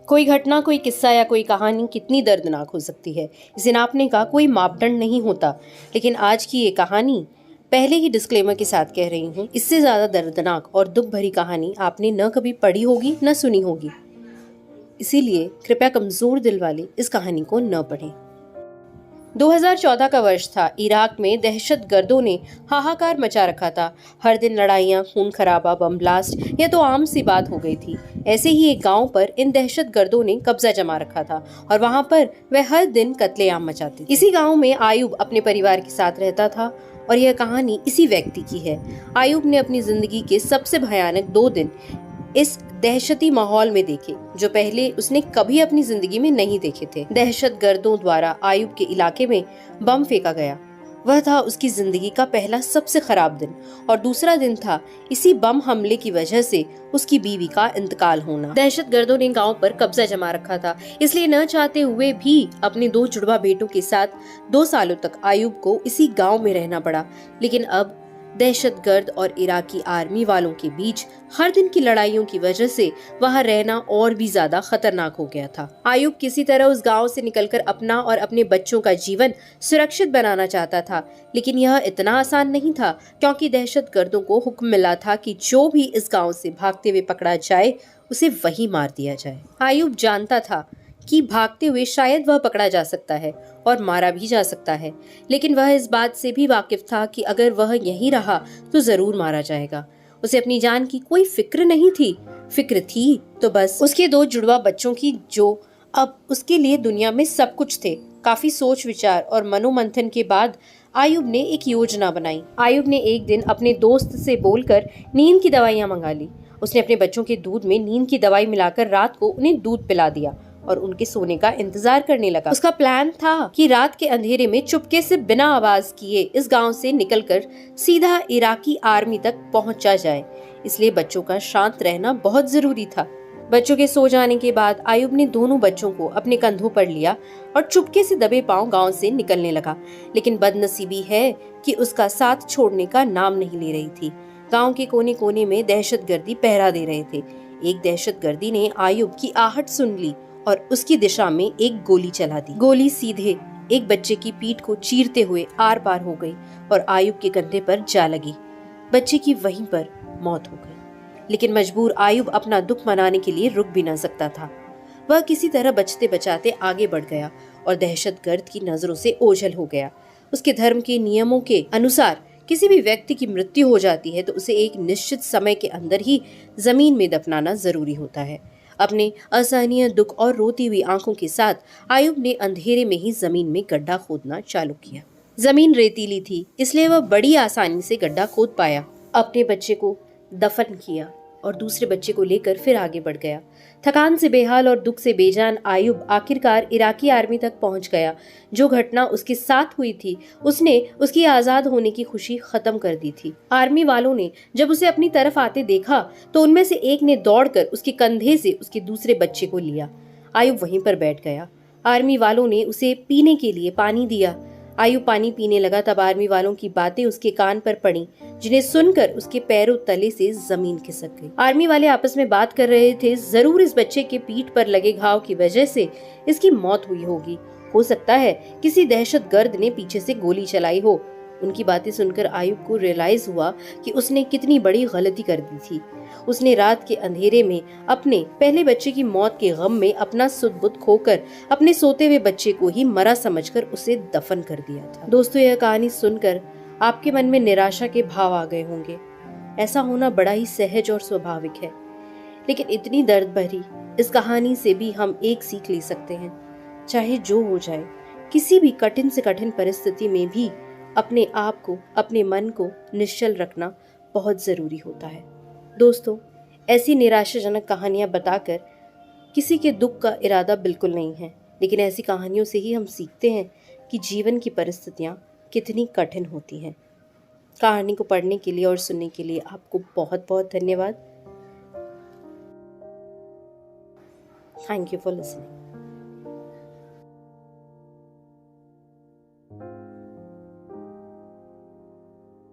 कोई घटना, कोई किस्सा या कोई कहानी कितनी दर्दनाक हो सकती है, इसे नापने का कोई मापदंड नहीं होता। लेकिन आज की ये कहानी, पहले ही डिस्क्लेमर के साथ कह रही हूँ, इससे ज़्यादा दर्दनाक और दुख भरी कहानी आपने न कभी पढ़ी होगी न सुनी होगी। इसीलिए कृपया कमज़ोर दिल वाले इस कहानी को न पढ़ें। 2014 का वर्ष था। इराक में दहशतगर्दों ने हाहाकार मचा रखा था। हर दिन लड़ाइयां, खून खराबा, बम ब्लास्ट, यह तो आम सी बात हो गई थी। ऐसे ही एक गांव पर इन दहशतगर्दों ने कब्जा जमा रखा था और वहां पर वह हर दिन कत्लेआम मचाते थे। इसी गांव में आयुब अपने परिवार के साथ रहता था और यह कहानी इसी व्यक्ति की है। आयुब ने अपनी जिंदगी के सबसे भयानक 2 दिन इस दहशती माहौल में देखे, जो पहले उसने कभी अपनी जिंदगी में नहीं देखे थे। दहशतगर्दों द्वारा आयुब के इलाके में बम फेंका गया। वह था उसकी जिंदगी का पहला सबसे खराब दिन। और दूसरा दिन था इसी बम हमले की वजह से उसकी बीवी का इंतकाल होना। दहशतगर्दों ने गांव पर कब्जा जमा रखा था, इसलिए न चाहते हुए भी अपने 2 जुड़वा बेटों के साथ 2 सालों तक आयुब को इसी गांव में रहना पड़ा। लेकिन अब दहशतगर्द और इराकी आर्मी वालों के बीच हर दिन की लड़ाइयों की वजह से वहां रहना और भी ज्यादा खतरनाक हो गया था। आयुब किसी तरह उस गांव से निकलकर अपना और अपने बच्चों का जीवन सुरक्षित बनाना चाहता था, लेकिन यह इतना आसान नहीं था, क्योंकि दहशतगर्दों को हुक्म मिला था कि जो भी इस गांव से भागते हुए पकड़ा जाए उसे वहीं मार दिया जाए। आयुब जानता था कि भागते हुए शायद वह पकड़ा जा सकता है और मारा भी जा सकता है, लेकिन वह इस बात से भी वाकिफ था कि अगर वह यहीं रहा तो जरूर मारा जाएगा। उसे अपनी जान की कोई फिक्र नहीं थी। फिक्र थी तो बस उसके 2 जुड़वा बच्चों की, जो अब उसके लिए दुनिया में सब कुछ थे। काफी सोच विचार और मनोमंथन के बाद आयुब ने एक योजना बनाई। आयुब ने एक दिन अपने दोस्त से बोलकर नींद की दवाइयां मंगा ली। उसने अपने बच्चों के दूध में नींद की दवाई मिलाकर रात को उन्हें दूध पिला दिया और उनके सोने का इंतजार करने लगा। उसका प्लान था कि रात के अंधेरे में चुपके से बिना आवाज किए इस गांव से निकलकर सीधा इराकी आर्मी तक पहुंचा जाए। इसलिए बच्चों का शांत रहना बहुत जरूरी था। बच्चों के सो जाने के बाद आयुब ने दोनों बच्चों को अपने कंधों पर लिया और चुपके से दबे पांव गांव से निकलने लगा। लेकिन बदनसीबी है कि उसका साथ छोड़ने का नाम नहीं ले रही थी। गांव के कोने कोने में दहशतगर्दी पहरा दे रहे थे। एक दहशतगर्दी ने आयुब की आहट सुन ली और उसकी दिशा में एक गोली चला दी। गोली सीधे एक बच्चे की पीठ को चीरते हुए आर पार हो गई और आयुब के कंधे पर जा लगी। बच्चे की वहीं पर मौत हो गई। लेकिन मजबूर आयुब अपना दुख मनाने के लिए रुक भी न सकता था। वह किसी तरह बचते बचाते आगे बढ़ गया और दहशतगर्द की नजरों से ओझल हो गया। उसके धर्म के नियमों के अनुसार किसी भी व्यक्ति की मृत्यु हो जाती है तो उसे एक निश्चित समय के अंदर ही जमीन में दफनाना जरूरी होता है। अपने असहनीय दुख और रोती हुई आंखों के साथ आयुब ने अंधेरे में ही जमीन में गड्ढा खोदना चालू किया। जमीन रेतीली थी, इसलिए वह बड़ी आसानी से गड्ढा खोद पाया। अपने बच्चे को दफन किया और दूसरे बच्चे को लेकर फिर आगे बढ़ गया। थकान से बेहाल और दुख से बेजान आयुब आखिरकार इराकी आर्मी तक पहुंच गया। जो घटना उसके साथ हुई थी उसने उसकी आजाद होने की खुशी खत्म कर दी थी। आर्मी वालों ने जब उसे अपनी तरफ आते देखा तो उनमें से एक ने दौड़कर उसके कंधे से उसके दूसरे बच्चे को लिया। आयुब वहीं पर बैठ गया। आर्मी वालों ने उसे पीने के लिए पानी दिया। आयुब पानी पीने लगा, तब आर्मी वालों की बातें उसके कान पर पड़ी, जिन्हें सुनकर उसके पैरों तले से जमीन खिसक गई। आर्मी वाले आपस में बात कर रहे थे, जरूर इस बच्चे के पीठ पर लगे घाव की वजह से इसकी मौत हुई होगी। हो सकता है किसी दहशतगर्द ने पीछे से गोली चलाई हो। उनकी बातें सुनकर आयुब को रियलाइज हुआ कि उसने कितनी बड़ी गलती कर दी थी। उसने रात के अंधेरे में अपने पहले बच्चे की मौत के गम में अपना सुध बुध खोकर अपने सोते हुए बच्चे को ही मरा समझकर उसे दफन कर दिया था। दोस्तों, यह कहानी सुनकर आपके मन में निराशा के भाव आ गए होंगे। ऐसा होना बड़ा ही सहज और स्वाभाविक है, लेकिन इतनी दर्द भरी इस कहानी से भी हम एक सीख ले सकते हैं। चाहे जो हो जाए, किसी भी कठिन से कठिन परिस्थिति में भी अपने आप को, अपने मन को निश्चल रखना बहुत जरूरी होता है। दोस्तों, ऐसी निराशाजनक कहानियां बताकर किसी के दुख का इरादा बिल्कुल नहीं है, लेकिन ऐसी कहानियों से ही हम सीखते हैं कि जीवन की परिस्थितियां कितनी कठिन होती हैं। कहानी को पढ़ने के लिए और सुनने के लिए आपको बहुत बहुत धन्यवाद। Thank you for listening.